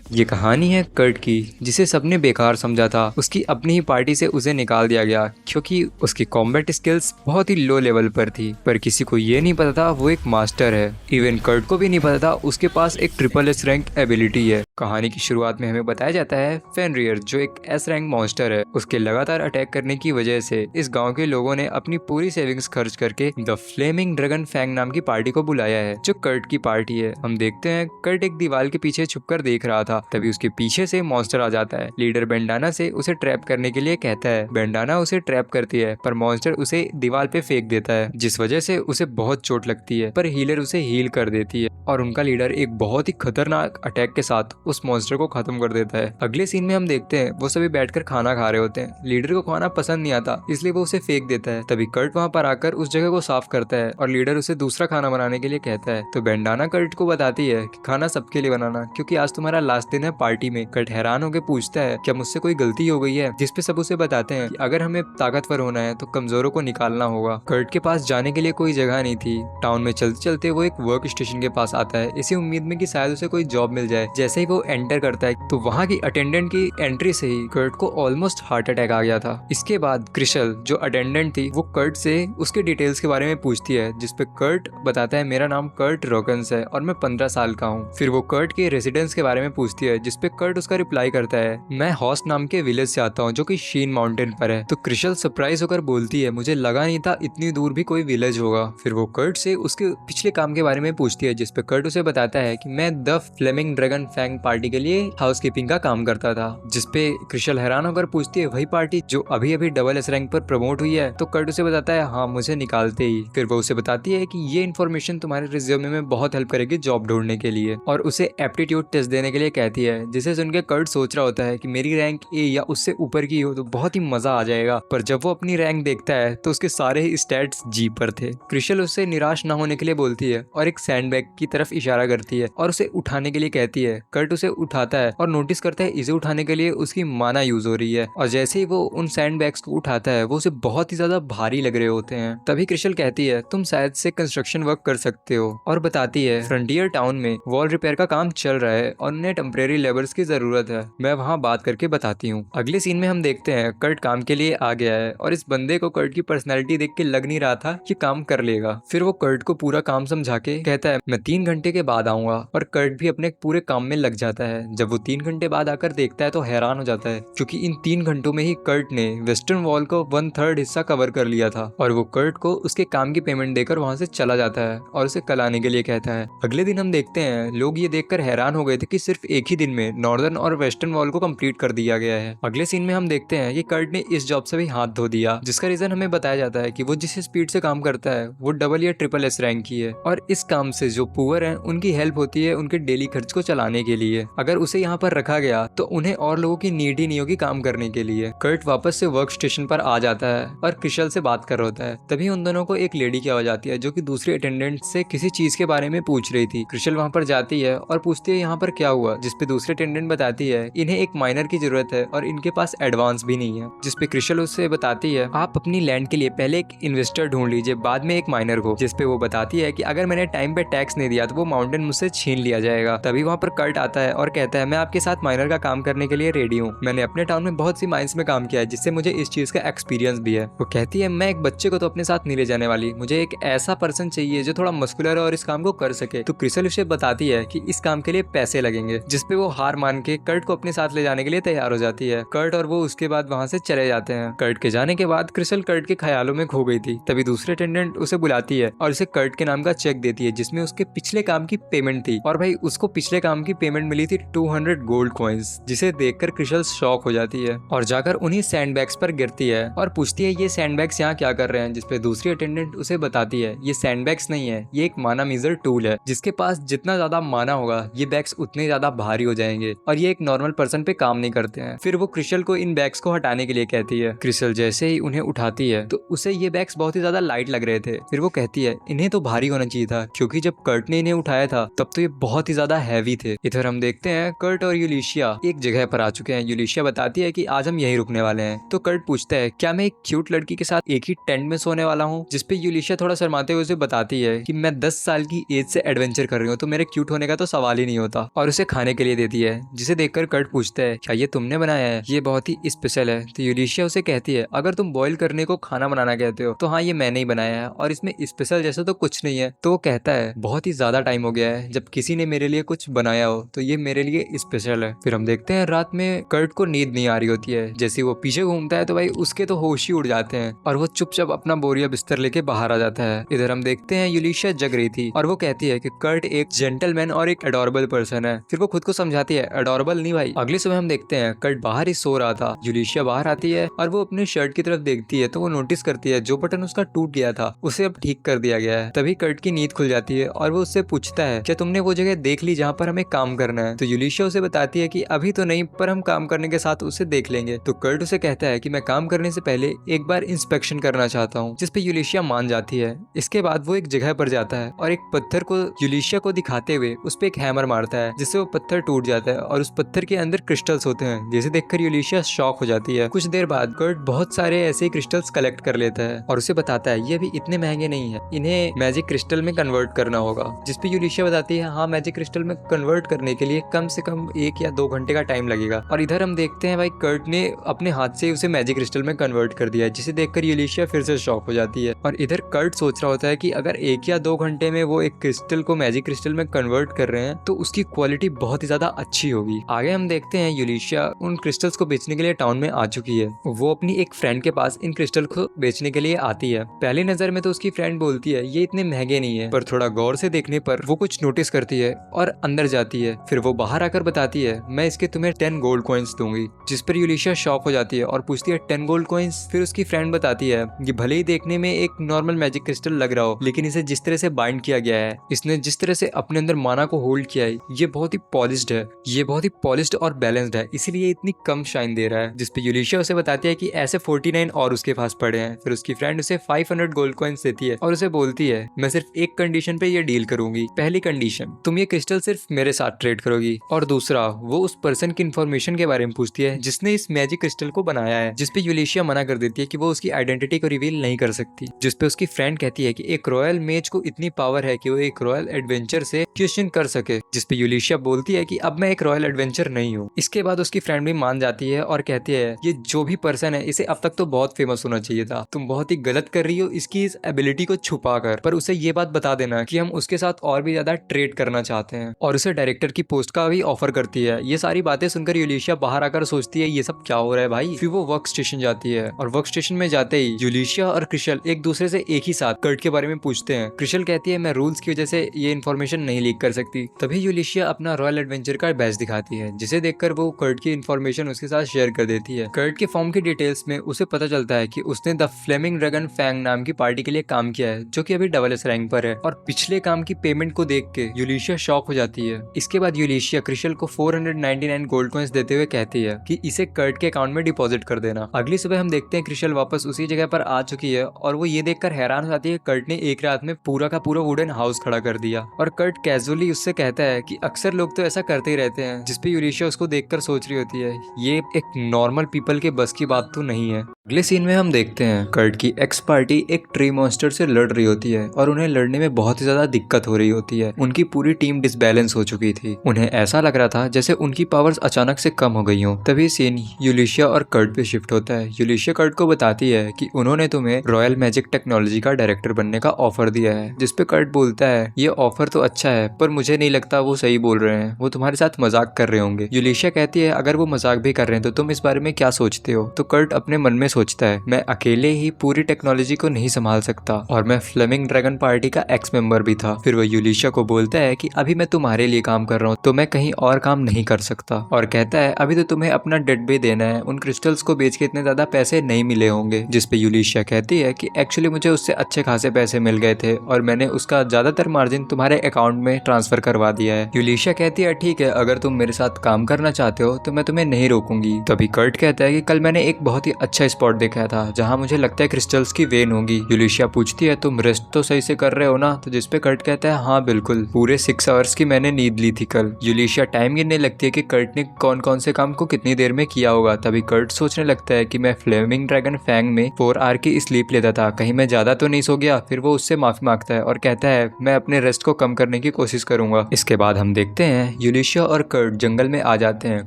ये कहानी है कर्ट की, जिसे सबने बेकार समझा था। उसकी अपनी ही पार्टी से उसे निकाल दिया गया क्योंकि उसकी कॉम्बैट स्किल्स बहुत ही लो लेवल पर थी। पर किसी को ये नहीं पता था वो एक मास्टर है। इवन कर्ट को भी नहीं पता था उसके पास एक ट्रिपल एस रैंक एबिलिटी है। कहानी की शुरुआत में हमें बताया जाता है फेनरियर, जो एक एस रैंक मॉन्स्टर है, उसके लगातार अटैक करने की वजह से इस गाँव के लोगों ने अपनी पूरी सेविंग्स खर्च करके द फ्लेमिंग ड्रैगन फैंग नाम की पार्टी को बुलाया है, जो कर्ट की पार्टी है। हम देखते हैं कर्ट एक दीवार के पीछे छुपकर देख रहा था। तभी उसके पीछे से मॉन्स्टर आ जाता है। लीडर बेंडाना से उसे ट्रैप करने के लिए कहता है। बेंडाना उसे ट्रैप करती है, पर मॉन्स्टर उसे दीवार पे फेंक देता है, जिस वजह से उसे बहुत चोट लगती है। पर हीलर उसे हील कर देती है और उनका लीडर एक बहुत ही खतरनाक अटैक के साथ उस मॉन्स्टर को खत्म कर देता है। अगले सीन में हम देखते हैं वो सभी बैठकर खाना खा रहे होते हैं। लीडर को खाना पसंद नहीं आता, इसलिए वो उसे फेंक देता है। तभी कर्ट वहाँ पर आकर उस जगह को साफ करता है और लीडर उसे दूसरा खाना बनाने के लिए कहता है। तो बेंडाना कर्ट को बताती है कि खाना सबके लिए बनाना, क्योंकि आज तुम्हारा लास्ट दिन है पार्टी में। कर्ट हैरान होकर पूछता है क्या मुझसे कोई गलती हो गई है, जिसपे सब उसे बताते हैं कि अगर हमें ताकतवर होना है तो कमजोरों को निकालना होगा। कर्ट के पास जाने के लिए कोई जगह नहीं थी। टाउन में चलते चलते वो एक वर्क स्टेशन के पास आता है, इसी उम्मीद में कि शायद उसे कोई जॉब मिल जाए। जैसे ही वो एंटर करता है तो वहाँ की अटेंडेंट की एंट्री से ही कर्ट को ऑलमोस्ट हार्ट अटैक आ गया था। इसके बाद क्रिशल, जो अटेंडेंट थी, वो कर्ट से उसके डिटेल्स के बारे में पूछती है, जिसपे कर्ट बताता है मेरा नाम कर्ट रॉकन्स है और मैं 15 साल का हूँ। फिर वो कर्ट के रेसिडेंस के बारे में पूछती है, जिसपे कर्ट उसका रिप्लाई करता है मैं हॉस्ट नाम के विलेज से आता हूँ, जो कि शीन माउंटेन पर है। तो क्रिशल सरप्राइज होकर बोलती है मुझे लगा नहीं था इतनी दूर भी कोई विलेज होगा। फिर वो कर्ट से उसके पिछले काम के बारे में पूछती है, जिसपे कर्ट उसे बताता है कि मैं the flaming dragon fang party के लिए हाउसकीपिंग का काम करता था। जिसपे क्रिशल हैरान होकर पूछती है वही पार्टी जो अभी अभी डबल एस रैंक पर प्रमोट हुई है। तो कर्ट उसे बताता है हाँ, मुझे निकालते ही। फिर वो उसे बताती है कि ये इन्फॉर्मेशन तुम्हारे रिज्यूमे में बहुत हेल्प करेगी जॉब ढूंढने के लिए, और उसे एप्टीट्यूड टेस्ट देने के लिए कहती है, जिसे सुनकर कर्ट सोच रहा होता है कि मेरी रैंक ए या उससे ऊपर की हो तो बहुत ही मजा आ जाएगा। पर जब वो अपनी रैंक देखता है तो उसके सारे ही स्टैट्स जी पर थे। क्रिशल उससे निराश ना होने के लिए बोलती है और एक सैंडबैग की तरफ इशारा करती है और उसे उठाने के लिए कहती है। कर्ट उसे उठाता है और नोटिस करता है इसे उठाने के लिए उसकी माना यूज हो रही है, और जैसे ही वो उन सैंडबैग्स को उठाता है वो उसे बहुत ही ज्यादा भारी लग रहे होते हैं। तभी क्रिशल कहती है तुम शायद से कंस्ट्रक्शन वर्क कर सकते हो, और बताती है फ्रंटियर टाउन में वॉल रिपेयर का काम चल रहा है और उन्हें टेम्परेरी लेबर्स की जरूरत है, मैं वहाँ बात करके बताती हूँ। अगले सीन में हम देखते हैं कर्ट काम के लिए आ गया है और इस बंदे को कर्ट की पर्सनैलिटी देख के लग नहीं रहा था कि काम कर लेगा। फिर वो कर्ट को पूरा काम समझा के कहता है मैं 3 घंटे के बाद आऊंगा, और कर्ट भी अपने पूरे काम में लग जाता है। जब वो 3 घंटे बाद आकर देखता है तो हैरान हो जाता है, क्योंकि इन 3 घंटों में ही कर्ट ने वेस्टर्न वॉल को 1/3 हिस्सा कवर कर लिया था। और वो कर्ट को उसके काम की पेमेंट देकर वहां से चला जाता है और उसे कल आने के लिए कहता है। अगले दिन हम देखते हैं लोग ये देखकर हैरान हो गए थे कि सिर्फ एक ही दिन में नॉर्दर्न और वेस्टर्न वॉल को कंप्लीट कर दिया गया है। अगले सीन में हम देखते हैं कि कर्ट ने इस जॉब से भी हाथ धो दिया, जिसका रीजन हमें बताया जाता है कि वो जिस स्पीड से काम करता है वो डबल या ट्रिपल एस रैंक की है, और इस काम से जो पुअर हैं उनकी हेल्प होती है उनके डेली खर्च को चलाने के लिए। अगर उसे यहाँ पर रखा गया तो उन्हें और लोगों की नीड ही नहीं होगी काम करने के लिए। कर्ट वापस से वर्क स्टेशन पर आ जाता है और क्रिशल से बात कर रहा होता है। तभी उन दोनों को एक लेडी की आवाज आती है, जो कि दूसरी अटेंडेंट से किसी चीज के बारे में पूछ रही थी। क्रिशल वहाँ पर जाती है और पूछती है यहाँ पर क्या हुआ, जिसपे दूसरी अटेंडेंट बताती है इन्हें एक माइनर की जरूरत है और इनके पास एडवांस भी नहीं है। जिसपे क्रिशल उससे बताती है आप अपनी लैंड के लिए पहले एक इन्वेस्टर ढूंढ लीजिए, बाद में एक माइनर को। जिसपे वो बताती है कि अगर मैंने टाइम पे टैक्स नहीं दिया तो वो माउंटेन मुझसे छीन लिया जाएगा। तभी वहाँ पर कर्ट आता है और कहता है मैं आपके साथ माइनर का काम करने के लिए रेडी हूँ। मैंने अपने टाउन में बहुत सी माइंस में काम किया है, जिससे मुझे इस चीज का एक्सपीरियंस भी है। वो कहती है मैं एक बच्चे को तो अपने साथ नहीं ले जाने वाली, मुझे एक ऐसा पर्सन चाहिए जो थोड़ा मस्कुलर है और इस काम को कर सके। तो क्रिशल उसे बताती है कि इस काम के लिए पैसे लगेंगे, जिसपे वो हार मान के कर्ट को अपने साथ ले जाने के लिए तैयार हो जाती है। कर्ट और वो उसके बाद वहाँ से चले जाते हैं। कर्ट के जाने के बाद क्रिशल कर्ट के ख्यालों में खो गई थी। तभी दूसरे अटेंडेंट उसे बुलाती है और उसे कर्ट के नाम का चेक देती है, जिसमें उसके पिछले काम की पेमेंट थी। और भाई उसको पिछले काम की पेमेंट मिली थी 200 गोल्ड कॉइंस, जिसे देखकर क्रिशल शॉक हो जाती है और जाकर उन्हीं सैंडबैग्स पर गिरती है और पूछती है ये सैंडबैग्स यहाँ क्या कर रहे हैं। जिसपे दूसरी अटेंडेंट उसे बताती है ये सैंडबैग्स नहीं है, ये एक माना मीजर टूल है, जिसके पास जितना ज्यादा माना होगा ये बैग्स उतने ज्यादा भारी हो जाएंगे, और ये एक नॉर्मल पर्सन पे काम नहीं करते हैं। फिर वो क्रिशल को इन बैग्स को हटाने के लिए कहती है। क्रिशल जैसे ही उन्हें उठाती है तो उसे ये बैग्स बहुत ही ज्यादा लाइट लग रहे थे। फिर वो कहती है इन्हें तो भारी होना चाहिए था, क्योंकि जब कर्ट ने इन्हें उठाया था तब तो ये बहुत ही ज्यादा हैवी थे। इधर हम देखते हैं कर्ट और यूलिशिया एक जगह पर आ चुके हैं। यूलिशिया बताती है कि आज हम यहीं रुकने वाले हैं। तो कर्ट पूछता है क्या मैं एक क्यूट लड़की के साथ एक ही टेंट में सोने वाला हूँ, जिसपे यूलिशिया थोड़ा शर्माते हुए उसे बताती है कि मैं 10 साल की एज से एडवेंचर कर रही हूँ, तो मेरे क्यूट होने का तो सवाल ही नहीं होता, और उसे खाने के लिए देती है, जिसे देखकर कर्ट पूछता है क्या ये तुमने बनाया है, ये बहुत ही स्पेशल है। तो यूलिशिया उसे कहती है अगर तुम बॉईल करने को खाना बनाना कहते हो तो हाँ ये मैंने ही बनाया है और इसमें स्पेशल जैसा तो कुछ नहीं है। तो वो कहता है बहुत ही ज्यादा टाइम हो गया है जब किसी ने मेरे लिए कुछ बनाया हो, तो ये मेरे लिए स्पेशल है। फिर हम देखते हैं रात में कर्ट को नींद नहीं आ रही होती है। जैसे वो पीछे घूमता है तो भाई उसके तो होश ही उड़ जाते हैं और वो चुपचाप अपना बोरिया बिस्तर लेके बाहर आ जाता है। इधर हम देखते हैं यूलिशिया जग रही थी और वो कहती है कि कर्ट एक जेंटलमैन और एक एडोरेबल पर्सन है। फिर वो खुद को समझाती है एडोरेबल नहीं भाई। अगले सुबह हम देखते हैं कर्ट बाहर ही सो रहा था। यूलिशिया बाहर आती है और वो अपनी शर्ट की तरफ देखती है तो वो नोटिस करती है जो बटन उसका टूट गया था उसे अब ठीक कर दिया गया है। तभी कर्ट की नींद खुल जाती है और वो उससे पूछता है क्या तुमने वो जगह देख ली जहाँ पर हमें काम करना है। तो यूलिशिया उसे बताती है कि अभी तो नहीं, पर हम काम करने के साथ उसे देख लेंगे। तो कर्ट उसे कहता है कि मैं काम करने से पहले एक बार इंस्पेक्शन करना चाहता हूँ, जिसपे यूलिशिया मान जाती है। इसके बाद वो एक जगह पर जाता है और एक पत्थर को यूलिशिया को दिखाते हुए उस पे एक हैमर मारता है, जिससे वो पत्थर टूट जाता है और उस पत्थर के अंदर क्रिस्टल्स होते हैं, जिसे देखकर यूलिशिया शॉक हो जाती है। कुछ देर बाद कर्ट बहुत सारे ऐसे क्रिस्टल्स कलेक्ट कर लेता है और उसे बताता है ये अभी इतने महंगे नहीं है, इन्हें मैजिक क्रिस्टल में कन्वर्ट करना होगा। जिसपे यूलिशिया बताती है हाँ मैजिक क्रिस्टल में कन्वर्ट करने के लिए कम से कम 1 या 2 घंटे का टाइम लगेगा। और इधर हम देखते हैं भाई कर्ट ने अपने हाथ से उसे मैजिक क्रिस्टल में कन्वर्ट कर दिया है, जिसे देखकर यूलिशिया फिर से शॉक हो जाती है। और इधर कर्ट सोच रहा होता है कि अगर 1 या 2 घंटे में वो एक क्रिस्टल को मैजिक क्रिस्टल में कन्वर्ट कर रहे हैं तो उसकी क्वालिटी बहुत ही ज्यादा अच्छी होगी। आगे हम देखते हैं यूलिशिया उन क्रिस्टल्स को बेचने के लिए टाउन में आ चुकी है। वो अपनी एक फ्रेंड के पास इन क्रिस्टल को बेचने के लिए आती है। पहली नजर में तो उसकी फ्रेंड बोलती है ये इतने महंगे नहीं है, पर थोड़ा गौर से देखने पर वो कुछ नोटिस करती है और अंदर जाती है। फिर वो बाहर आकर बताती है मैं इसके तुम्हें 10 गोल्ड कॉइन्स दूंगी। जिस पर यूलिशिया शॉक हो जाती है और पूछती है 10 गोल्ड कॉइन्स। फिर उसकी फ्रेंड बताती है ये भले ही देखने में एक नॉर्मल मैजिक क्रिस्टल लग रहा हो, लेकिन इसे जिस तरह से बाइंड किया गया है, इसने जिस तरह से अपने अंदर माना को होल्ड किया है, ये बहुत ही पॉलिश्ड है, ये बहुत ही पॉलिश्ड और बैलेंस्ड है, इसीलिए इतनी कम शाइन दे रहा है। जिसपे यूलिशिया उसे बताती है कि ऐसे 49 और उसके पास पड़े हैं। फिर उसकी फ्रेंड उसे 500 गोल्ड कॉइन्स देती है और उसे बोलती है मैं सिर्फ एक कंडीशन पे ये डील करूंगी। पहली कंडीशन तुम ये क्रिस्टल सिर्फ मेरे साथ ट्रेड करोगी, और दूसरा वो उस पर्सन की इन्फॉर्मेशन के बारे में पूछती है जिसने इस मैजिक क्रिस्टल को बनाया है। जिसपे यूलिशिया मना कर देती है कि वो उसकी आइडेंटिटी को रिवील नहीं कर सकती। जिसपे उसकी फ्रेंड कहती है कि एक रॉयल मेज को इतनी पावर है कि वो एक रॉयल एडवेंचर से क्वेश्चन कर सके। जिसपे यूलिशिया बोलती है कि अब मैं एक रॉयल एडवेंचर नहीं हूँ। इसके बाद उसकी फ्रेंड भी मान जाती है और कहती है ये जो भी पर्सन है इसे अब तक तो बहुत फेमस होना चाहिए था, तुम बहुत ही गलत कर रही हो इसकी इस एबिलिटी को छुपा कर। पर उसे ये बात बता देना कि हम उसके साथ और भी ज्यादा ट्रेड करना चाहते हैं, और उसे डायरेक्टर की पोस्ट का भी ऑफर करती है। ये सारी बातें सुनकर यूलिशिया बाहर आकर सोचती है ये सब क्या हो रहा है भाई। फिर वो वर्क स्टेशन जाती है और वर्क स्टेशन में जाते ही यूलिशिया और क्रिशल एक दूसरे से एक ही साथ कर्ट के बारे में पूछते हैं। क्रिशल कहती है मैं रूल्स की वजह से ये इन्फॉर्मेशन नहीं लीक कर सकती। तभी यूलिशिया अपना रॉयल एडवेंचर का बैच दिखाती है, जिसे देखकर वो कर्ट की इन्फॉर्मेशन उसके साथ शेयर कर देती है। कर्ट के फॉर्म की डिटेल्स में उसे पता चलता है कि उसने द फ्लेमिंग ड्रैगन फैंग नाम की पार्टी के लिए काम किया है, जो कि अभी डबल रैंक पर है। और पिछले काम की पेमेंट को देख के यूलिशिया शॉक हो जाती है। इसके बाद यूलिशिया क्रिशल को 499 गोल्ड कॉइंस देते हुए कहती है कि इसे कर्ट के अकाउंट में डिपॉजिट कर देना। अगली सुबह हम देखते हैं क्रिशल वापस उसी जगह पर आ चुकी है और वो ये देखकर हैरान हो जाती है कर्ट ने एक रात में पूरा का पूरा वुडन हाउस खड़ा कर दिया। और कर्ट कैजुअली उससे कहता है कि अक्सर लोग तो ऐसा करते ही रहते हैं। जिसपे यूलिशिया उसको देखकर सोच रही होती है ये एक नॉर्मल पीपल के बस की बात तो नहीं है। अगले सीन में हम देखते हैं कर्ट की एक्स पार्टी एक ट्री मॉन्स्टर से लड़ रही होती है और उन्हें लड़ने में बहुत ही ज्यादा दिक्कत हो रही होती है। उनकी पूरी टीम डिसबैलेंस हो चुकी थी। उन्हें ऐसा लग रहा था जैसे उनकी पावर्स अचानक से कम हो गई हों। तभी सीन यूलिशिया और कर्ट पे शिफ्ट होता है। यूलिशिया कर्ट को बताती है कि उन्होंने तुम्हें रॉयल मैजिक टेक्नोलॉजी का डायरेक्टर बनने का ऑफर दिया है। जिसपे कर्ट बोलता है ये ऑफर तो अच्छा है, पर मुझे नहीं लगता वो सही बोल रहे हैं, वो तुम्हारे साथ मजाक कर रहे होंगे। यूलिशिया कहती है अगर वो मजाक भी कर रहे हैं तो तुम इस बारे में क्या सोचते हो। तो कर्ट अपने मन में सोचता है मैं अकेले ही पूरी टेक्नोलॉजी को नहीं संभाल सकता, और मैं फ्लेमिंग ड्रैगन पार्टी का एक्स मेंबर भी था। फिर वो यूलिशिया को बोलता है कि अभी मैं तुम्हारे लिए काम कर रहा हूँ तो मैं कहीं और काम नहीं कर सकता, और कहता है अभी तो तुम्हें अपना डेट भी देना है, उन क्रिस्टल्स को बेच के इतने ज्यादा पैसे नहीं मिले होंगे। जिसपे यूलिशिया कहती है कि एक्चुअली मुझे उससे अच्छे खासे पैसे मिल गए थे और मैंने उसका ज्यादातर मार्जिन तुम्हारे अकाउंट में ट्रांसफर करवा दिया है। यूलिशिया कहती है ठीक है, अगर तुम मेरे साथ काम करना चाहते हो तो मैं तुम्हें नहीं रोकूंगी। तभी कर्ट कहता है कि कल मैंने एक बहुत ही अच्छा स्पॉट स्पॉट देखा था जहाँ मुझे लगता है क्रिस्टल्स की वेन होगी। यूलिशिया पूछती है तुम रेस्ट तो सही से कर रहे हो ना, तो जिसपे कर्ट कहता है हाँ बिल्कुल, पूरे 6 आवर्स की मैंने नींद ली थी कल। यूलिशिया टाइम गिनने लगती है कि कर्ट ने कौन कौन से काम को कितनी देर में किया होगा। तभी कर्ट सोचने लगता है कि मैं फ्लेमिंग ड्रैगन फैंग में 4 आवर की स्लीप लेता था, कहीं मैं ज्यादा तो नहीं सो गया। फिर वो उससे माफी मांगता है और कहता है मैं अपने रेस्ट को कम करने की कोशिश करूंगा। इसके बाद हम देखते हैं यूलिशिया और कर्ट जंगल में आ जाते हैं।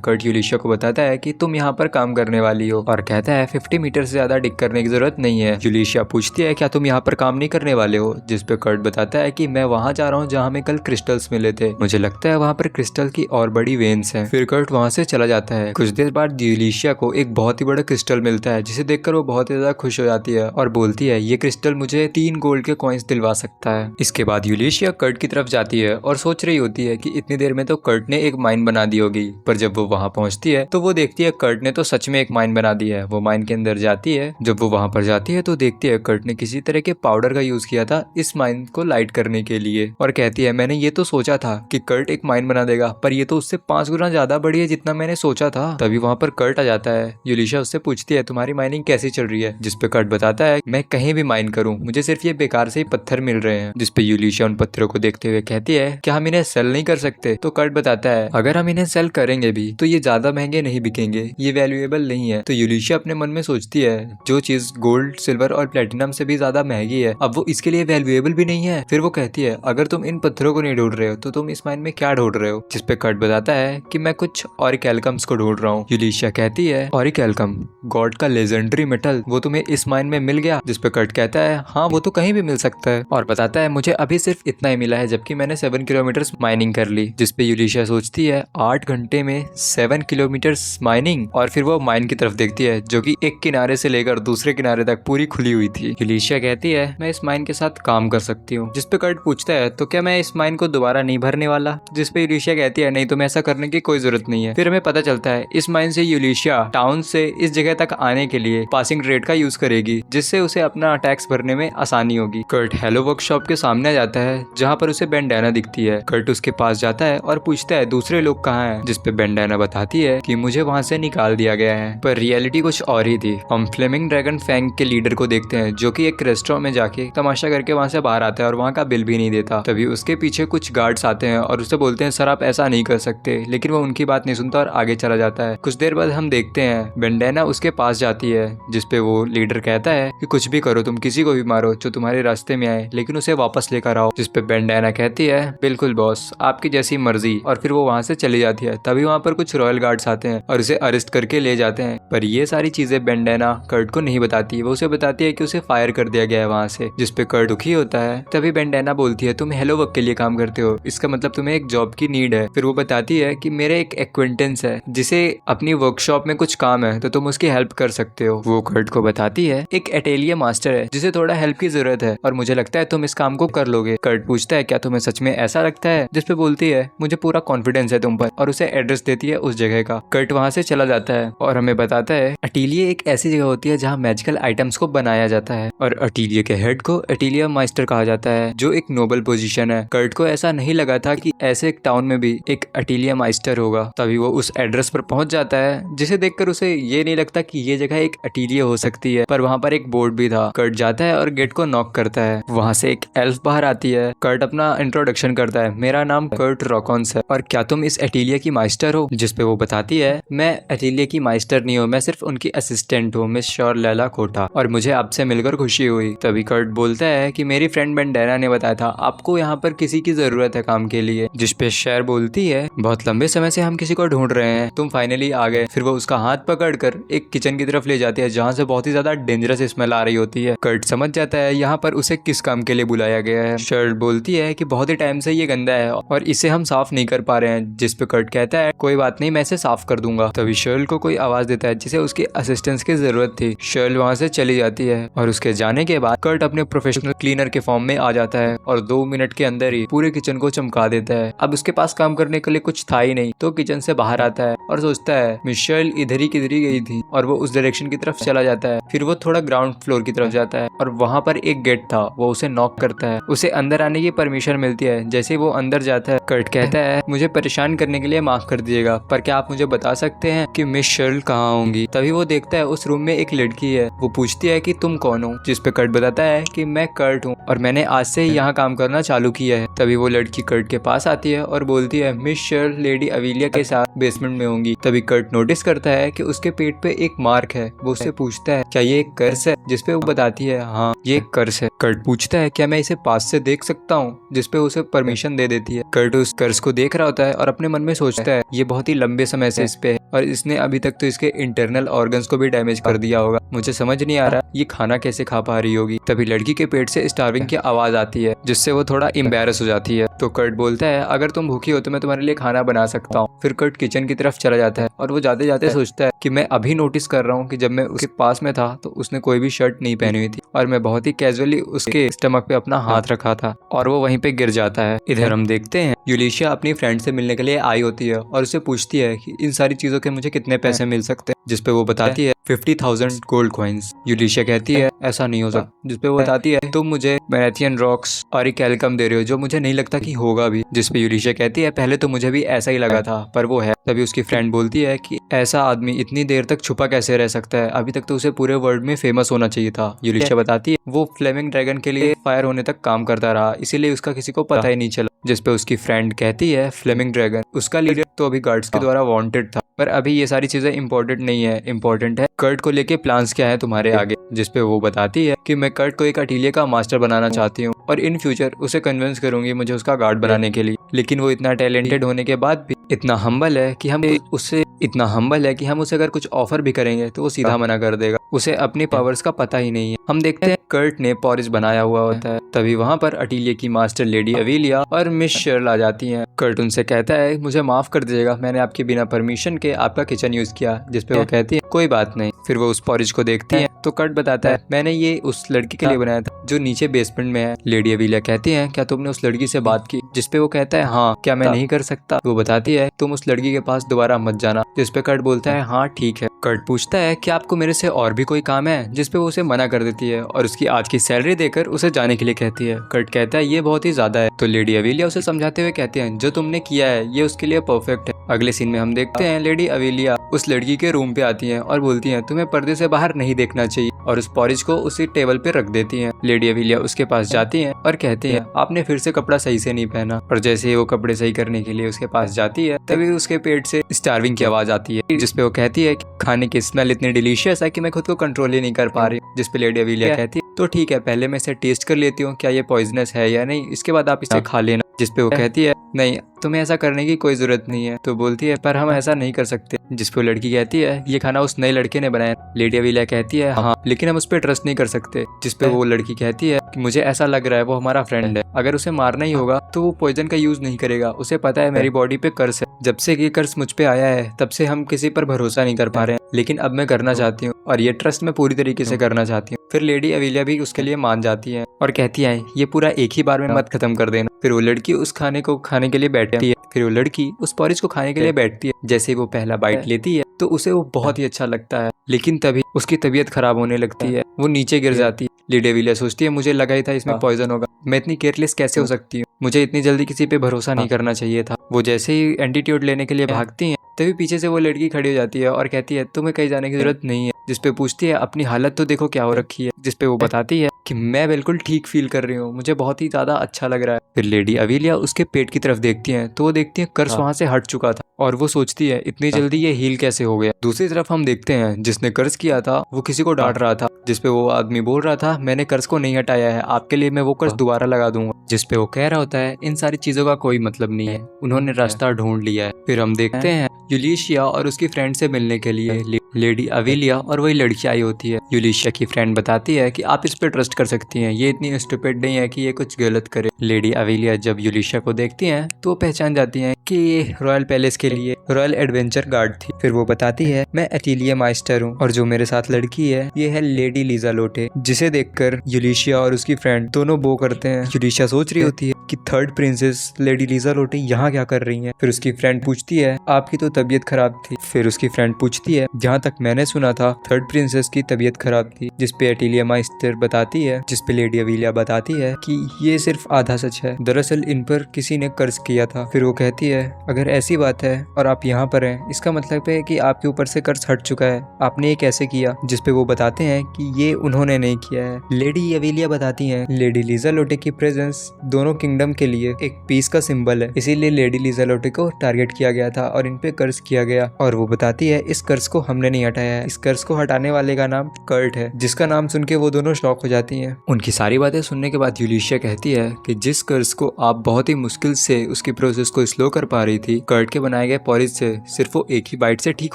कर्ट यूलिशिया को बताता है कि तुम यहाँ पर काम करने वाली हो और कहता है 50 मीटर से ज्यादा डिग करने की जरूरत नहीं है। यूलिशिया पूछती है क्या तुम यहाँ पर काम नहीं करने वाले हो, जिसपे कर्ट बताता है कि मैं वहाँ जा रहा हूँ जहाँ हमें कल क्रिस्टल्स मिले थे, मुझे लगता है वहाँ पर क्रिस्टल की और बड़ी वेन्स हैं। फिर कर्ट वहाँ से चला जाता है। कुछ देर बाद यूलिशिया को एक बहुत ही बड़ा क्रिस्टल मिलता है जिसे देखकर वो बहुत ही ज्यादा खुश हो जाती है और बोलती है ये क्रिस्टल मुझे 3 गोल्ड के कॉइन्स दिलवा सकता है। इसके बाद यूलिशिया कर्ट की तरफ जाती है और सोच रही होती है कि इतनी देर में तो कर्ट ने एक माइन बना दी होगी, पर जब वो वहाँ पहुँचती है तो वो देखती है कर्ट ने तो सच में एक माइन बना दी है। वो माइन के अंदर जाती है। जब वो वहाँ पर जाती है तो देखती है कर्ट ने किसी तरह के पाउडर का यूज किया था इस माइन को लाइट करने के लिए, और कहती है मैंने ये तो सोचा था कि कर्ट एक माइन बना देगा, पर ये तो उससे 5 गुना ज्यादा बड़ी है जितना मैंने सोचा था। तभी वहाँ पर कर्ट आ जाता है। यूलिशिया उससे पूछती है तुम्हारी माइनिंग कैसी चल रही है, जिसपे कर्ट बताता है मैं कहीं भी माइन करूँ, मुझे सिर्फ ये बेकार से ही पत्थर मिल रहे हैं। जिसपे यूलिशिया उन पत्थरों को देखते हुए कहती है क्या हम इन्हें सेल नहीं कर सकते, तो कर्ट बताता है अगर हम इन्हें सेल करेंगे भी तो ये ज्यादा महंगे नहीं बिकेंगे, ये वैल्यूएबल नहीं है। तो यूलिशिया अपने मन में सोचती है जो चीज गोल्ड सिल्वर और प्लेटिनम से भी ज्यादा महंगी है अब वो इसके लिए वैल्यूएबल भी नहीं है। फिर वो कहती है अगर तुम इन पत्थरों को नहीं ढूंढ रहे हो तो तुम इस माइन में क्या ढूंढ रहे हो, जिसपे कर्ट बताता है कि मैं कुछ ऑरिकैल्कम्स को ढूंढ रहा हूँ। यूलिशिया कहती है ऑरिकैल्कम गॉड का लेजेंडरी मेटल, वो तुम्हें इस माइन में मिल गया, जिसपे कर्ट कहता है हाँ वो तो कहीं भी मिल सकता है, और बताता है मुझे अभी सिर्फ इतना ही मिला है जबकि मैंने 7 किलोमीटर माइनिंग कर ली। जिसपे यूलिशिया सोचती है 8 घंटे में 7 किलोमीटर माइनिंग, और फिर वो माइन की तरफ देखती है जो कि एक किनारे से लेकर दूसरे किनारे तक पूरी खुली हुई थी। यूलिशिया कहती है मैं इस माइन के साथ काम कर सकती हूँ। जिसपे कर्ट पूछता है तो क्या मैं इस माइन को दोबारा नहीं भरने वाला, जिसपे यूलिशिया कहती है नहीं तुम्हें ऐसा करने की कोई जरूरत नहीं है। फिर हमें पता चलता है इस माइन से यूलिशिया टाउन से इस जगह तक आने के लिए पासिंग ट्रेड का यूज करेगी, जिससे उसे अपना टैक्स भरने में आसानी होगी। कर्ट हेलो वर्कशॉप के सामने आ जाता है जहाँ पर उसे बेंडाना दिखती है। कर्ट उसके पास जाता है और पूछता है दूसरे लोग कहाँ हैं, जिसपे बेंडाना बताती है कि मुझे वहाँ से निकाल दिया गया है, पर रियलिटी कुछ और ही थी। हम फ्लेमिंग ड्रैगन फैंग के लीडर को देखते हैं जो कि एक रेस्टोरेंट में जाके तमाशा करके वहाँ से बाहर आता है और वहाँ का बिल भी नहीं देता। तभी उसके पीछे कुछ गार्ड्स आते हैं और उसे बोलते हैं सर आप ऐसा नहीं कर सकते, लेकिन वो उनकी बात नहीं सुनता और आगे चला जाता है। कुछ देर बाद हम देखते हैं बेंडाना उसके पास जाती है, जिसपे वो लीडर कहता है कि कुछ भी करो, तुम किसी को भी मारो जो तुम्हारे रास्ते में आए, लेकिन उसे वापस लेकर आओ। जिसपे बेंडाना कहती है बिल्कुल बॉस आपकी जैसी मर्जी, और फिर वो वहाँ से चली जाती है। तभी वहाँ पर कुछ रॉयल गार्ड्स आते हैं और उसे अरेस्ट करके ले जाते हैं, पर ये सारी चीजें बेंडाना कर्ट को नहीं बताती। वो उसे बताती है कि उसे फायर कर दिया गया है वहाँ से, जिसपे कर्ट दुखी होता है। तभी बेंडाना बोलती है तुम हेलो वर्क के लिए काम करते हो, इसका मतलब तुम्हें एक जॉब की नीड है। फिर वो बताती है कि मेरे एक एक्वेंटेंस है जिसे अपनी वर्कशॉप में कुछ काम है तो तुम उसकी हेल्प कर सकते हो। वो कर्ट को बताती है एक एटेलियर मास्टर है जिसे थोड़ा हेल्प की जरूरत है और मुझे लगता है तुम इस काम को कर लोगे। कर्ट पूछता है क्या तुम्हें सच में ऐसा लगता है, जिसपे बोलती है मुझे पूरा कॉन्फिडेंस है तुम पर, और उसे एड्रेस देती है उस जगह का। कर्ट वहाँ से चला जाता है और हमें बताता है अटेलियर एक ऐसी जगह होती है जहाँ मैजिकल आइटम्स को बनाया जाता है, और अटेलियर के हेड को अटेलियर मास्टर कहा जाता है जो एक नोबल पोजीशन है। कर्ट को ऐसा नहीं लगा था कि ऐसे एक टाउन में भी एक अटेलियर मास्टर होगा। तभी वो उस एड्रेस पर पहुंच जाता है जिसे देखकर उसे ये नहीं लगता कि ये जगह एक अटेलियर हो सकती है, पर वहाँ पर एक बोर्ड भी था। कर्ट जाता है और गेट को नॉक करता है। वहाँ से एक एल्फ बाहर आती है। कर्ट अपना इंट्रोडक्शन करता है मेरा नाम कर्ट रॉकॉन्स है और क्या तुम इस अटेलियर की मास्टर हो, जिसपे वो बताती है मैं अटेलियर की मास्टर नहीं हूँ, मैं सिर्फ उनकी असिस्टेंट हूँ मिस श्योर लैला कोटा, और मुझे आपसे मिलकर खुशी हुई। तभी कर्ट बोलता है कि मेरी फ्रेंड बेंडाना ने बताया था आपको यहाँ पर किसी की जरूरत है काम के लिए, जिसपे शेर बोलती है बहुत लंबे समय से हम किसी को ढूंढ रहे हैं, तुम फाइनली आ गए। फिर वो उसका हाथ पकड़कर एक किचन की तरफ ले जाती है जहाँ से बहुत ही ज्यादा डेंजरस स्मेल आ रही होती है। कर्ट समझ जाता है यहाँ पर उसे किस काम के लिए बुलाया गया है। शेर बोलती है कि बहुत ही टाइम से ये गंदा है और इसे हम साफ नहीं कर पा रहे हैं, जिसपे कर्ट कहता है कोई बात नहीं मैं इसे साफ कर दूंगा। तभी शर्ल को कोई आवाज देता है जिसे उसकी असिस्टेंस की जरूरत थी। शर्ल वहाँ से चली जाती है और उसके जाने के बाद कर्ट अपने प्रोफेशनल क्लीनर के फॉर्म में आ जाता है और 2 मिनट के अंदर ही पूरे किचन को चमका देता है। अब उसके पास काम करने के लिए कुछ था ही नहीं, तो किचन से बाहर आता है और सोचता है मिशेल इधर ही किधर ही गई थी, और वो उस डायरेक्शन की तरफ चला जाता है। फिर वो थोड़ा ग्राउंड फ्लोर की तरफ जाता है और वहाँ पर एक गेट था, वो उसे नॉक करता है। उसे अंदर आने की परमिशन मिलती है। जैसे वो अंदर जाता है कर्ट कहता है मुझे परेशान करने के लिए माफ कर दीजिएगा, पर क्या आप मुझे बता सकते हैं कि मिस शर्ल कहाँ होंगी। तभी वो देखता है उस रूम में एक लड़की है, वो पूछती है कि तुम कौन हो, जिस पे कर्ट बताता है कि मैं कर्ट हूँ और मैंने आज से ही यहाँ काम करना चालू किया है। तभी वो लड़की कर्ट के पास आती है और बोलती है मिस शर्ल लेडी अविलिया के साथ बेसमेंट में होंगी। तभी कर्ट नोटिस करता है कि उसके पेट पे एक मार्क है। वो उससे पूछता है क्या ये एक कर्स है, जिसपे वो बताती है हाँ ये एक कर्स है। कर्ट पूछता है क्या मैं इसे पास से देख सकता हूँ, जिसपे उसे परमिशन दे देती है। कर्ट उस कर्स को देख रहा होता है और अपने मन में सोचता है ये बहुत ही लंबे समय से इस पे है और इसने अभी तक तो इसके इंटरनल ऑर्गन्स को भी डैमेज कर दिया होगा। मुझे समझ नहीं आ रहा ये खाना कैसे खा पा रही होगी। तभी लड़की के पेट से स्टार्विंग की आवाज आती है, जिससे वो थोड़ा एम्बैरस हो जाती है। तो कर्ट बोलता है अगर तुम भूखी हो तो मैं तुम्हारे लिए खाना बना सकता हूँ। फिर कर्ट किचन की तरफ चला जाता है और वो जाते जाते सोचता है कि मैं अभी नोटिस कर रहा हूँ कि जब मैं उसके पास में था तो उसने कोई भी शर्ट नहीं पहनी हुई थी और मैं बहुत ही कैजुअली उसके स्टमक पे अपना हाथ रखा था और वो वहीं पे गिर जाता है। इधर हम देखते हैं यूलिशिया अपनी फ्रेंड से मिलने के लिए आई होती है और उसे पूछती है कि इन सारी चीजों के मुझे कितने पैसे मिल सकते हैं, जिसपे वो बताती है 50,000 गोल्ड कॉइन्स। यूलिशिया कहती है ऐसा नहीं हो सकता, जिसपे वो बताती है तुम मुझे मैरेथियन रॉक्स और एक एल्कम दे रहे हो जो मुझे नहीं लगता कि होगा भी। जिसपे यूलिशिया कहती है पहले तो मुझे भी ऐसा ही लगा था पर वो है। तभी उसकी फ्रेंड बोलती है कि ऐसा आदमी इतनी देर तक छुपा कैसे रह सकता है, अभी तक तो उसे पूरे वर्ल्ड में फेमस होना चाहिए था। यूलिशिया बताती है वो फ्लेमिंग ड्रैगन के लिए फायर होने तक काम करता रहा, इसीलिए उसका किसी को पता ही नहीं चला। जिसपे उसकी फ्रेंड कहती है फ्लेमिंग ड्रैगन उसका लीडर तो अभी गार्ड्स के द्वारा वांटेड था, पर अभी ये सारी चीजें इंपॉर्टेंट नहीं है, इंपॉर्टेंट है कर्ट को लेके प्लान्स क्या है तुम्हारे आगे। जिसपे वो बताती है कि मैं कर्ट को एक अटीलिया का मास्टर बनाना चाहती हूँ और इन फ्यूचर उसे कन्विंस करूंगी मुझे उसका गार्ड बनाने के लिए। लेकिन वो इतना टैलेंटेड होने के बाद भी इतना हम्बल है कि हम उसे अगर कुछ ऑफर भी करेंगे तो वो सीधा मना कर देगा, उसे अपनी पावर्स का पता ही नहीं है। हम देखते हैं कर्ट ने पॉरिस बनाया हुआ होता है। तभी वहाँ पर अटीलिया की मास्टर लेडी अविलिया और मिस शर्ल आ जाती हैं। कर्ट उनसे कहता है मुझे माफ कर दीजिएगा, मैंने आपके बिना परमिशन के आपका किचन यूज किया। जिसपे वो कहती है कोई बात नहीं। फिर वो उस पॉरिज को देखती है तो कर्ट बताता है मैंने ये उस लड़की के लिए बनाया था जो नीचे बेसमेंट में है। लेडी अविलिया कहती है क्या तुमने उस लड़की से बात की, जिसपे वो कहता है हाँ क्या मैं नहीं कर सकता। वो बताती है तुम उस लड़की के पास दोबारा मत जाना। जिसपे कर्ट बोलता है हाँ ठीक है। कर्ट पूछता है कि आपको मेरे से और भी कोई काम है, जिसपे वो उसे मना कर देती है और उसकी आज की सैलरी देकर उसे जाने के लिए कहती है। कर्ट कहता है ये बहुत ही ज्यादा है। तो लेडी अविलिया उसे समझाते हुए कहते हैं जो तुमने किया है ये उसके लिए परफेक्ट है। अगले सीन में हम देखते हैं लेडी अविलिया उस लड़की के रूम पे आती हैं और बोलती हैं तुम्हें पर्दे से बाहर नहीं देखना चाहिए और उस पॉरिज को उसी टेबल पे रख देती हैं। लेडी अविलिया उसके पास जाती हैं और कहती हैं आपने फिर से कपड़ा सही से नहीं पहना। और जैसे ही वो कपड़े सही करने के लिए उसके पास जाती है तभी उसके पेट से स्टार्विंग की आवाज आती है, जिसपे वो कहती है कि खाने की स्मेल इतनी डिलीशियस है कि मैं खुद को कंट्रोल ही नहीं कर पा रही। जिसपे लेडी अविलिया कहती है तो ठीक है पहले मैं इसे टेस्ट कर लेती हूँ क्या ये पॉइजनस है या नहीं, इसके बाद आप इसे खा लेना। जिसपे वो कहती है नहीं तुम्हें ऐसा करने की कोई जरूरत नहीं है। तो बोलती है पर हम ऐसा नहीं कर सकते। जिसपे लड़की कहती है ये खाना उस नए लड़के ने बनाया। लेडी अविलिया कहती है हाँ लेकिन हम उस पर ट्रस्ट नहीं कर सकते। जिसपे वो लड़की कहती है कि मुझे ऐसा लग रहा है वो हमारा फ्रेंड है, अगर उसे मारना ही होगा तो वो पॉइजन का यूज नहीं करेगा, उसे पता है मेरी बॉडी पे कर्स है। जब से ये कर्स मुझ पे आया है तब से हम किसी पर भरोसा नहीं कर पा रहे हैं, लेकिन अब मैं करना चाहती हूँ और ये ट्रस्ट मैं पूरी तरीके से करना चाहती हूँ। फिर लेडी अविलिया भी उसके लिए मान जाती है और कहती है ये पूरा एक ही बार में मत खत्म कर देना। फिर वो लड़की उस खाने को खाने के लिए बैठती है। फिर वो लड़की उस पॉरिज को खाने के लिए बैठती है। जैसे वो पहला बाइट लेती है तो उसे वो बहुत ही अच्छा लगता है, लेकिन तभी उसकी तबीयत खराब होने लगती है, वो नीचे गिर जाती है। लेडी अविलिया सोचती है मुझे लगा ही था इसमें पॉइजन होगा, मैं इतनी केयरलेस कैसे हो सकती हूँ, मुझे इतनी जल्दी किसी पे भरोसा नहीं करना चाहिए था। वो जैसे ही एंटीट्यूड लेने के लिए भागती हैं तभी पीछे से वो लड़की खड़ी हो जाती है और कहती है तुम्हें कहीं जाने की जरूरत नहीं है। जिसपे पूछती है अपनी हालत तो देखो क्या हो रखी है। जिसपे वो बताती है कि मैं बिल्कुल ठीक फील कर रही हूँ, मुझे बहुत ही ज्यादा अच्छा लग रहा है। फिर लेडी अविलिया उसके पेट की तरफ देखती हैं तो वो देखती है कर्स वहां से हट चुका था और वो सोचती है इतनी जल्दी ये हील कैसे हो गया। दूसरी तरफ हम देखते हैं जिसने कर्ज किया था वो किसी को डांट रहा था। जिसपे वो आदमी बोल रहा था मैंने कर्ज को नहीं हटाया है, आपके लिए मैं वो कर्ज दोबारा लगा दूंगा। जिसपे वो कह रहा होता है इन सारी चीजों का कोई मतलब नहीं है, उन्होंने रास्ता ढूंढ लिया है। फिर हम देखते हैं यूलिशिया और उसकी फ्रेंड से मिलने के लिए लेडी अविलिया और वही लड़की आई होती है। यूलिशिया की फ्रेंड बताती है कि आप इस पे ट्रस्ट कर सकती हैं, ये इतनी स्टूपिड नहीं है कि ये कुछ गलत करे। लेडी अविलिया जब यूलिशिया को देखती हैं तो पहचान जाती हैं कि ये रॉयल पैलेस के लिए रॉयल एडवेंचर गार्ड थी। फिर वो बताती है मैं अटीलिया मास्टर हूँ और जो मेरे साथ लड़की है ये है लेडी लीजा लोटे। जिसे देखकर यूलिशिया और उसकी फ्रेंड दोनों बो करते हैं। यूलिशिया सोच रही होती है कि थर्ड प्रिंसेस लेडी लीजा लोटे यहाँ क्या कर रही हैं। फिर उसकी फ्रेंड पूछती है आपकी तो तबीयत खराब थी। फिर उसकी फ्रेंड पूछती है जहाँ तक मैंने सुना था थर्ड प्रिंसेस की तबीयत खराब थी, जिसपे एटिलिया माइस्टर बताती है, जिसपे लेडी अविलिया बताती है कि ये सिर्फ आधा सच है, दरअसल इन पर किसी ने कर्ज किया था। फिर वो कहती है अगर ऐसी बात है और आप यहाँ पर हैं, इसका मतलब है कि आपके ऊपर से कर्ज हट चुका है, आपने ये कैसे किया। जिसपे वो बताते हैं कि ये उन्होंने नहीं किया है। लेडी अविलिया बताती है लेडी लीजा लोटे की प्रेजेंस दोनों किंगडम के लिए एक पीस का सिंबल है, इसीलिए लेडी लीजा लोटे को टारगेट किया गया था और इन पे कर्ज किया गया। और वो बताती है इस कर्ज को हमने नहीं हटाया है, इस कर्ज को हटाने वाले का नाम कर्ट है। जिसका नाम सुन के वो दोनों शॉक हो जाती हैं। उनकी सारी बातें सुनने के बाद यूलिशिया कहती है कि जिस कर्ज को आप बहुत ही मुश्किल से उसकी प्रोसेस को स्लो कर पा रही थी, कर्ट के बनाए गए पॉरिज से सिर्फ वो एक ही बाइट से ठीक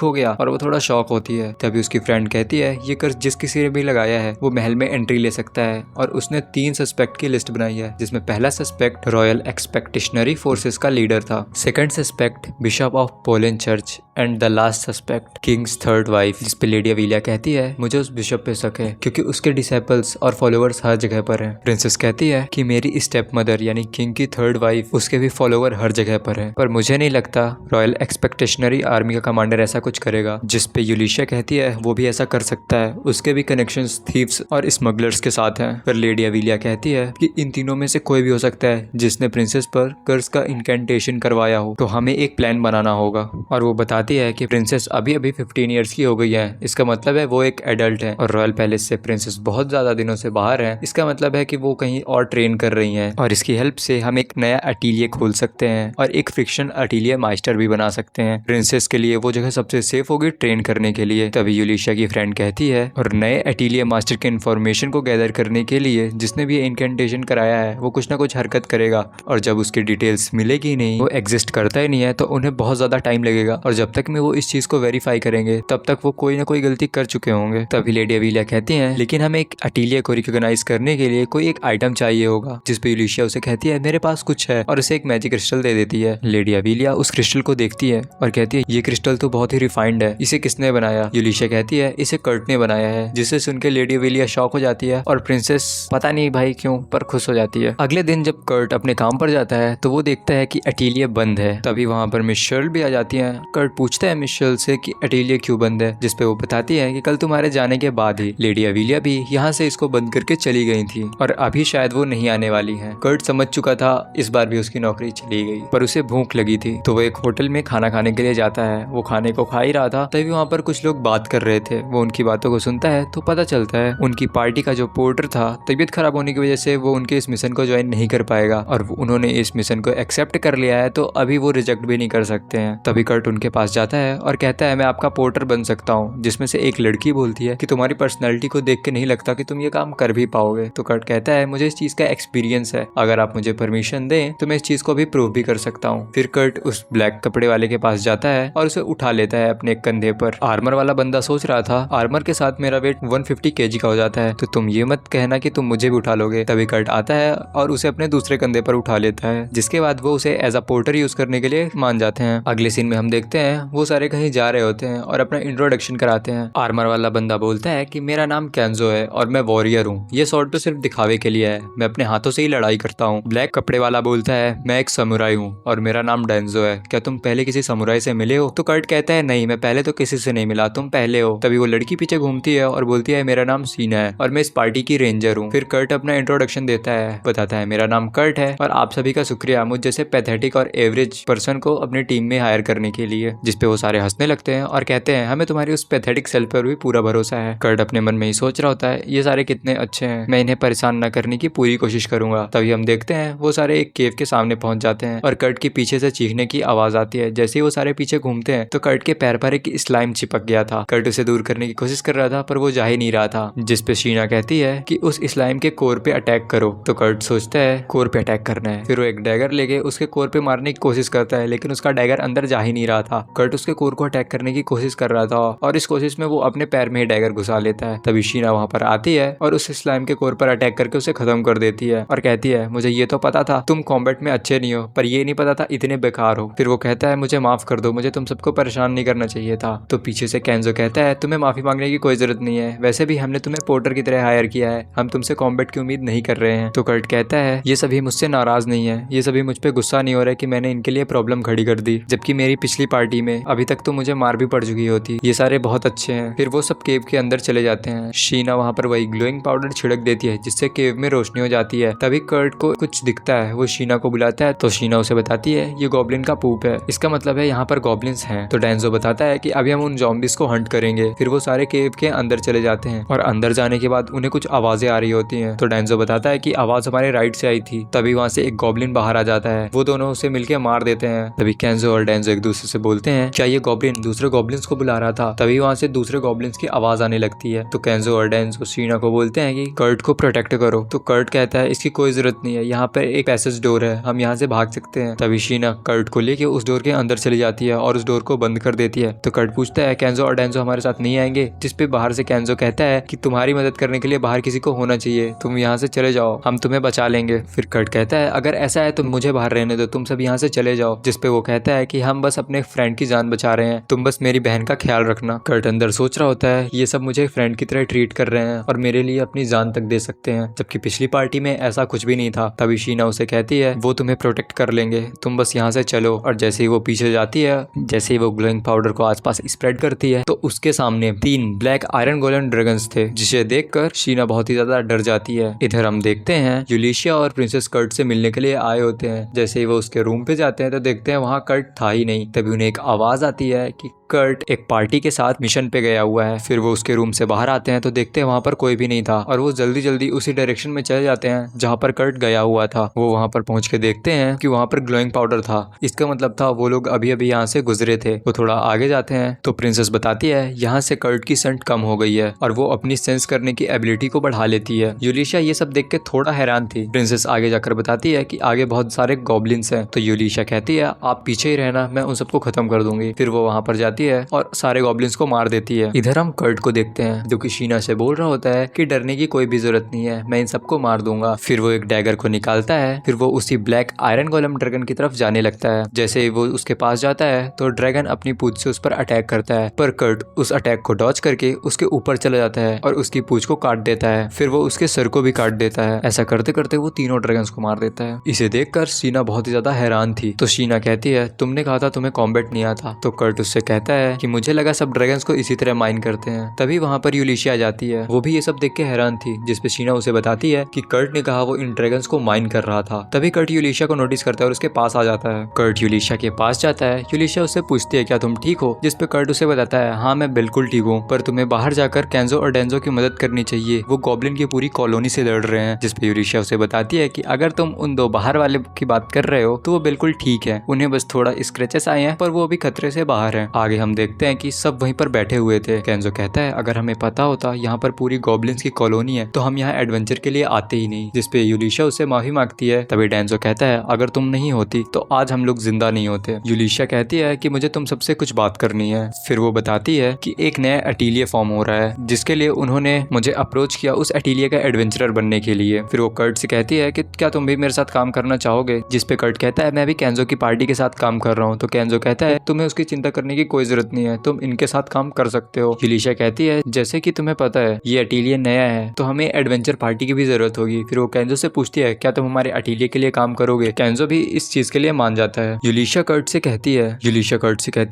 हो गया। और वो थोड़ा शॉक होती है। तभी उसकी फ्रेंड कहती है ये कर्ज जिस किसी ने भी लगाया है वो महल में एंट्री ले सकता है। और उसने 3 सस्पेक्ट की लिस्ट बनाई है, जिसमें पहला सस्पेक्ट रॉयल एक्सपेक्टेशनरी फोर्सेस का लीडर था, second suspect bishop of Poland church and the last suspect Kings third wife. जिसपे लेडी अविलिया कहती है मुझे उस बिशप पे शक है क्योंकि उसके डिसेबल्स और फॉलोअर्स हर जगह पर हैं। प्रिंसेस कहती है कि मेरी स्टेप मदर यानी किंग की थर्ड वाइफ, उसके भी फॉलोअर हर जगह पर हैं, पर मुझे नहीं लगता रॉयल एक्सपेक्टेशनरी आर्मी का कमांडर ऐसा कुछ करेगा। जिसपे यूलिशिया कहती है वो भी ऐसा कर सकता है, उसके भी कनेक्शंस थीव्स और स्मगलर्स के साथ हैं। पर लेडी अविलिया कहती है कि इन तीनों में से कोई भी हो सकता है जिसने प्रिंसेस पर कर्ज का इनकेंटेशन करवाया हो, तो हमें एक प्लान बनाना होगा। और वो बताती है कि प्रिंसेस अभी अभी 15 ईयर्स की हो गई है, इसका मतलब है वो एक एडल्ट है और रॉयल पैलेस से प्रिंसेस बहुत ज्यादा दिनों से बाहर है, इसका मतलब है कि वो कहीं और ट्रेन कर रही हैं। और इसकी हेल्प से हम एक नया अटीलिये खोल सकते हैं और एक फ्रिक्शन अटीलिये मास्टर भी बना सकते हैं। प्रिंसेस के लिए वो जगह सबसे सेफ होगी ट्रेन करने के लिए। तभी यूलिशिया की फ्रेंड कहती है और नए अटीलिये मास्टर के इन्फॉर्मेशन को गैदर करने के लिए जिसने भी इनकेंटेशन कराया है वो कुछ ना कुछ हरकत करेगा, और जब उसकी डिटेल्स मिलेगी नहीं, वो एग्जिस्ट करता ही नहीं है, तो उन्हें बहुत ज्यादा टाइम लगेगा। और जब तक में वो इस चीज को वेरीफाई करेंगे तब तक वो कोई ना कोई गलती कर चुके होंगे। तभी लेडी अविलिया कहती हैं लेकिन हमें एक अटीलिया को रिकॉग्नाइज करने के लिए कोई एक आइटम चाहिए होगा। जिसपे यूलिशिया उसे कहती है मेरे पास कुछ है, और उसे एक मैजिक क्रिस्टल दे देती है। लेडी अविलिया उस क्रिस्टल को देखती है और कहती है ये क्रिस्टल तो बहुत ही रिफाइंड है, इसे किसने बनाया। यूलिशिया कहती है इसे कर्ट ने बनाया है। जिसे सुन के लेडी अविलिया शॉक हो जाती है और प्रिंसेस पता नहीं भाई क्यों पर खुश हो जाती है। अगले दिन जब कर्ट अपने काम पर जाता है तो वो देखता है कि अटीलिया बंद है। तभी वहाँ पर मिस शर्ल भी आ जाती है। कर्ट पूछता है मिस शर्ल से कि अटीलिया क्यों बंद है, जिसपे वो बताती है कि कल तुम्हारे जाने के बाद ही लेडी अविलिया भी यहाँ से इसको बंद करके चली गई थी और अभी शायद वो नहीं आने वाली है। कर्ट समझ चुका था इस बार भी उसकी नौकरी चली गई, पर उसे भूख लगी थी तो वो एक होटल में खाना खाने के लिए जाता है। वो खाने को खा ही रहा था तभी वहाँ पर कुछ लोग बात कर रहे थे। वो उनकी बातों को सुनता है तो पता चलता है उनकी पार्टी का जो पोर्टर था तबीयत खराब होने की वजह से वो उनके इस मिशन को ज्वाइन नहीं कर पाएगा, और उन्होंने इस मिशन को एक्सेप्ट कर लिया है तो अभी वो रिजेक्ट भी नहीं कर सकते हैं। तभी कर्ट उनके पास जाता है और कहता है मैं आपका पोर्टर बन सकता हूँ। जिसमें से एक लड़की बोलती है कि तुम्हारी पर्सनैलिटी को देख के नहीं लगता कि तुम ये काम कर भी पाओगे। तो कर्ट कहता है मुझे इस चीज का एक्सपीरियंस है, अगर आप मुझे परमिशन दें तो मैं इस चीज को भी प्रूव भी कर सकता हूँ। फिर कर्ट उस ब्लैक कपड़े वाले के पास जाता है और उसे उठा लेता है अपने कंधे पर। आर्मर वाला बंदा सोच रहा था आर्मर के साथ मेरा वेट 150 kg का हो जाता है, तो तुम ये मत कहना कि तुम मुझे भी उठा लोगे। तभी कर्ट आता है और उसे अपने दूसरे कंधे पर उठा लेता है, जिसके बाद वो उसे एज अ पोर्टर यूज करने के लिए मान जाते हैं। अगले सीन में हम देखते हैं वो सारे कहीं जा रहे होते हैं और अपना इंट्रोडक्शन कराते हैं। आर्मर वाला बंदा बोलता है कि मेरा नाम केंजो है और मैं वॉरियर हूँ, ये स्वॉर्ड तो सिर्फ दिखावे के लिए है, मैं अपने हाथों से ही लड़ाई करता हूँ। ब्लैक कपड़े वाला बोलता है मैं एक समुराई हूँ और मेरा नाम डेंजो है, क्या तुम पहले किसी समुराई से मिले हो। तो कर्ट कहता है नहीं, मैं पहले तो किसी से नहीं मिला, तुम पहले हो। तभी वो लड़की पीछे घूमती है और बोलती है मेरा नाम सीना है और मैं इस पार्टी की रेंजर हूँ। फिर कर्ट अपना इंट्रोडक्शन देता है, बताता है मेरा नाम कर्ट है और आप सभी का शुक्रिया मुझ जैसे पैथेटिक और एवरेज पर्सन को अपनी टीम में हायर करने के लिए। जिसपे वो सारे हंसने लगते हैं और कहते हैं हमें तुम्हारी उस पैथेटिक सेल्फ पर भी पूरा भरोसा है। कर्ट अपने मन में ही सोच रहा होता है ये सारे कितने अच्छे हैं, मैं इन्हें परेशान न करने की पूरी कोशिश करूंगा। तभी हम देखते हैं वो सारे एक केव के सामने पहुंच जाते हैं और कर्ट के पीछे से चीखने की आवाज आती है। जैसे ही वो सारे पीछे घूमते हैं तो कर्ट के पैर पर एक स्लाइम चिपक गया था। कर्ट उसे दूर करने की कोशिश कर रहा था पर वो जा ही नहीं रहा था। जिसपे शीना कहती है कि उस स्लाइम के कोर पे अटैक करो। तो कर्ट सोचता है कोर पे अटैक करना है। फिर वो एक डैगर लेके उसके कोर पे मारने की कोशिश करता है, लेकिन उसका डैगर अंदर जा ही नहीं रहा था। कर्ट उसके कोर को अटैक करने की कोशिश कर रहा था और इस कोशिश में वो अपने पैर में ही डैगर घुसा लेता है। तभी शीना वहां पर आती है और उस स्लाइम के कोर पर अटैक करके उसे खत्म कर देती है और कहती है मुझे ये तो पता था तुम कॉम्बैट में अच्छे नहीं हो, पर ये नहीं पता था इतने बेकार हो। फिर वो कहता है मुझे माफ कर दो, मुझे तुम सबको परेशान नहीं करना चाहिए था। तो पीछे से केंजो कहता है तुम्हें माफी मांगने की कोई जरूरत नहीं है, वैसे भी हमने तुम्हें पोर्टर की तरह हायर किया है, हम तुमसे कॉम्बैट की उम्मीद नहीं कर रहे हैं। तो कर्ट कहता है ये सभी मुझसे नाराज नहीं है, ये सभी मुझ पे गुस्सा नहीं हो रहा है कि मैंने इनके लिए प्रॉब्लम खड़ी कर दी, जबकि मेरी पिछली पार्टी में अभी तक तो मुझे मार भी पड़ चुकी होती। ये सारे बहुत अच्छे हैं। फिर वो सब केव के अंदर चले जाते हैं। शीना वहाँ पर वही ग्लोइंग पाउडर छिड़क देती है जिससे केव में रोशनी हो जाती है। तभी कर्ट को कुछ दिखता है, वो शीना को बुलाता है तो शीना उसे बताती है ये गॉब्लिन का पूप है, इसका मतलब है यहाँ पर गॉब्लिन्स हैं। तो डेंजो बताता है कि अभी हम उन ज़ॉम्बीज को हंट करेंगे। फिर वो सारे केव के अंदर चले जाते हैं और अंदर जाने के बाद उन्हें कुछ आवाजें आ रही होती हैं। तो डेंजो बताता है कि आवाज हमारे राइट से आई थी। तभी वहाँ से एक गॉब्लिन बाहर आ जाता है, वो दोनों उसे मिलकर मार देते हैं। तभी केंजो और डेंजो एक दूसरे से बोलते हैं क्या ये गॉब्लिन दूसरे गॉब्लिन्स को बुला रहा था। तभी वहाँ से दूसरे गॉब्लिन्स की आवाज आने लगती है। तो केंजो और डेंजो शीना को बोलते हैं कि कर्ट को प्रोटेक्ट करो। तो कर्ट कहता है इसकी कोई जरूरत नहीं है, यहाँ पर एक पैसेज डोर है, हम यहाँ से भाग सकते हैं। तभी शीना कर्ट को लेके उस डोर के अंदर चली जाती है और उस डोर को बंद कर देती है। तो कर्ट पूछता है केंजो और डेंजो हमारे साथ नहीं आएंगे, जिसपे बाहर से केंजो कहता है कि तुम्हारी मदद करने के लिए बाहर किसी को होना चाहिए, तुम यहाँ से चले जाओ, हम तुम्हें बचा लेंगे। फिर कर्ट कहता है अगर ऐसा है तो मुझे बाहर रहने दो, तुम सब यहाँ से चले जाओ। जिसपे वो कहता है कि हम बस अपने फ्रेंड की जान बचा रहे हैं, तुम बस मेरी बहन का ख्याल रखना। कर्ट अंदर सोच रहा होता है ये सब मुझे फ्रेंड की तरह ट्रीट कर रहे हैं और मेरे लिए अपनी जान तक दे सकते हैं, जबकि पिछली पार्टी में ऐसा कुछ भी नहीं था। तभी शीना उसे कहती है वो तुम्हें प्रोटेक्ट कर लेंगे, तुम बस यहाँ से चलो। और जैसे ही वो पीछे जाती है, जैसे ही वो ग्लोइंग पाउडर को आसपास स्प्रेड करती है, तो उसके सामने 3 ब्लैक आयरन गोलेम ड्रैगन्स थे, जिसे देखकर शीना बहुत ही ज्यादा डर जाती है। इधर हम देखते हैं यूलिशिया और प्रिंसेस कर्ट से मिलने के लिए आए होते हैं। जैसे ही वो उसके रूम पे जाते हैं तो देखते हैं वहाँ कर्ट था ही नहीं। तभी उन्हें एक आवाज आती है कि कर्ट एक पार्टी के साथ मिशन पे गया हुआ है। फिर वो उसके रूम से बाहर आते हैं तो देखते हैं वहाँ पर कोई भी नहीं था और वो जल्दी जल्दी उसी डायरेक्शन में चले जाते हैं जहाँ पर कर्ट गया हुआ था। वो वहाँ पर पहुँच के देखते हैं कि वहाँ पर ग्लोइंग पाउडर था। इसका मतलब था वो लोग अभी अभी यहाँ से गुजरे थे। वो थोड़ा आगे जाते हैं तो प्रिंसेस बताती है यहाँ से कर्ट की सेंट कम हो गई है और वो अपनी सेंस करने की एबिलिटी को बढ़ा लेती है। यूलिशिया ये सब देख के थोड़ा हैरान थी। प्रिंसेस आगे जाकर बताती है कि आगे बहुत सारे गॉब्लिन्स हैं। तो यूलिशिया कहती है आप पीछे ही रहना, मैं उन सबको खत्म कर दूंगी। फिर वो वहाँ पर जाती है और सारे गॉब्लिन्स को मार देती है। इधर हम कर्ट को देखते हैं जो कि शीना से बोल रहा होता है कि डरने की कोई भी जरूरत नहीं है, मैं इन सबको मार दूंगा। फिर वो एक डैगर को निकालता है। फिर वो उसी ब्लैक आयरन गोलेम ड्रैगन की तरफ जाने लगता है। जैसे ही वो उसके पास जाता है तो ड्रैगन अपनी पूंछ से उस पर अटैक करता है, पर कर्ट उस अटैक को डॉज करके उसके ऊपर चला जाता है और उसकी पूंछ को काट देता है। फिर वो उसके सर को भी काट देता है। ऐसा करते करते वो तीनों ड्रैगन्स को मार देता है। इसे देखकर शीना बहुत ही ज्यादा हैरान थी। तो शीना कहती है तुमने कहा था तुम्हें कॉम्बैट नहीं आता। तो कर्ट उससे कहता है कि मुझे लगा सब ड्रैगन्स को इसी तरह माइन करते हैं। तभी वहाँ पर यूलिशिया आ जाती है, वो भी ये सब देख के हैरान थी। जिसपे शीना उसे बताती है कि कर्ट ने कहा वो इन ड्रैगन्स को माइन कर रहा था। तभी कर्ट यूलिशिया को नोटिस करता है और उसके पास आ जाता है। कर्ट यूलिशिया के पास जाता है। यूलिशिया उससे पूछती है क्या तुम ठीक हो। जिसपे कर्ट उसे बताता है हाँ मैं बिल्कुल ठीक हूँ, पर तुम्हें बाहर जाकर केंजो और डेंजो की मदद करनी चाहिए, वो गॉब्लिन की पूरी कॉलोनी से लड़ रहे हैं। जिसपे यूलिशिया उसे बताती है कि अगर तुम उन 2 बाहर वाले की बात कर रहे हो तो वो बिल्कुल ठीक है, उन्हें बस थोड़ा स्क्रैचेस आए हैं पर वो अभी खतरे से बाहर है। आगे हम देखते हैं कि सब वहीं पर बैठे हुए थे। केंजो कहता है अगर हमें पता होता यहाँ पर पूरी गॉब्लिन्स की कॉलोनी है तो हम यहाँ एडवेंचर के लिए आते ही नहीं। जिसपे यूलिशिया उससे माफी मांगती है। तभी डेंजो कहता है अगर तुम नहीं होती तो आज हम लोग जिंदा नहीं होते। यूलिशिया कहती है कि मुझे तुम सबसे कुछ बात करनी है। फिर वो बताती है कि एक नया एटिलिया फॉर्म हो रहा है जिसके लिए उन्होंने मुझे अप्रोच किया उस एटिलिया का एडवेंचरर बनने के लिए। फिर वो कर्ट से कहती है कि क्या तुम भी मेरे साथ काम करना चाहोगे। जिसपे कर्ट कहता है मैं भी केंजो की पार्टी के साथ काम कर रहा हूँ। तो केंजो कहता है तुम्हें उसकी चिंता करने की कोई जरूरत नहीं है, तुम इनके साथ काम कर सकते हो। यूलिशिया कहती है जैसे कि तुम्हें पता है ये एटिलिया नया है तो हमें एडवेंचर पार्टी की भी जरूरत होगी। फिर वो केंजो से पूछती है क्या तुम हमारे एटिलिया के लिए काम करोगे। केंजो भी इस चीज के लिए मान जाता है। यूलिशिया कर्ट से कहती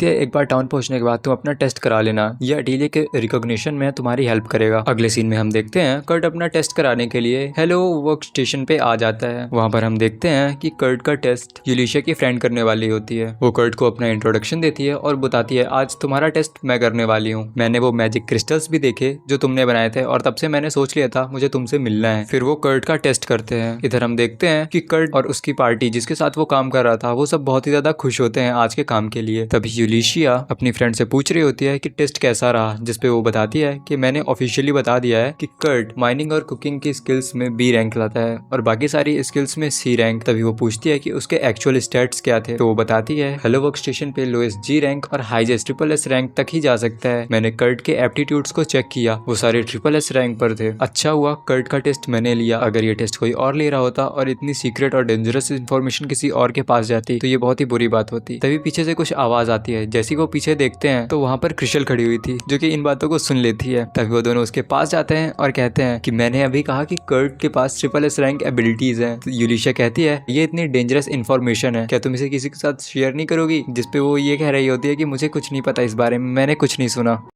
है एक बार टाउन पहुंचने के बाद तुम अपना टेस्ट करा लेना, ये एटिलिया के रिकॉग्निशन में तुम्हारी हेल्प करेगा। अगले सीन में हम देखते हैं कर्ट अपना टेस्ट कराने के लिए हेलो वर्क स्टेशन पे आ जाता है। वहाँ पर हम देखते हैं कि कर्ट का टेस्ट यूलिशिया की फ्रेंड करने वाली होती है। वो कर्ट को अपना इंट्रोडक्शन देती है और बताती है आज तुम्हारा टेस्ट मैं करने वाली हूँ, मैंने वो मैजिक क्रिस्टल्स भी देखे जो तुमने बनाए थे और तब से मैंने सोच लिया था मुझे तुमसे मिलना है। फिर वो कर्ट का टेस्ट करते हैं। इधर हम देखते हैं कि कर्ट और उसकी पार्टी जिसके साथ वो काम कर रहा था वो सब बहुत ही ज्यादा खुश होते हैं आज के काम के लिए। तभी यूलिशिया अपनी फ्रेंड से पूछ रही होती है कि टेस्ट कैसा रहा। जिसपे वो बताती है कि मैंने ऑफिशियली बता दिया है कि कर्ट माइनिंग और कुकिंग की स्किल्स में B रैंक लाता है और बाकी सारी स्किल्स में C रैंक। तभी वो पूछती है कि उसके एक्चुअल स्टैट्स क्या थे। तो वो बताती है हेलो वर्क स्टेशन पे लोएस्ट G रैंक और highest S triple S rank तक ही जा सकता है। मैंने कर्ट के एप्टीट्यूड्स को चेक किया, वो सारे ट्रिपल एस रैंक पर थे। अच्छा हुआ कर्ट का टेस्ट मैंने लिया, अगर ये टेस्ट कोई और ले रहा होता और इतनी सीक्रेट और डेंजरस इन्फॉर्मेशन किसी और के पास जाती तो ये बहुत ही बुरी बात होती। तभी पीछे से कुछ आवाज आती है। जैसी वो पीछे देखते हैं तो वहाँ पर क्रिशल खड़ी हुई थी जो कि इन बातों को सुन लेती है। तभी वो दोनों उसके पास जाते हैं और कहते हैं कि मैंने अभी कहा कि कर्ट के पास ट्रिपल एस रैंक एबिलिटीज हैं। तो यूलिशा कहती है ये इतनी डेंजरस इन्फॉर्मेशन है, क्या तुम इसे किसी के साथ शेयर नहीं करोगी? जिसपे वो ये कह रही होती है कि मुझे कुछ नहीं पता इस बारे में, मैंने कुछ नहीं सुना।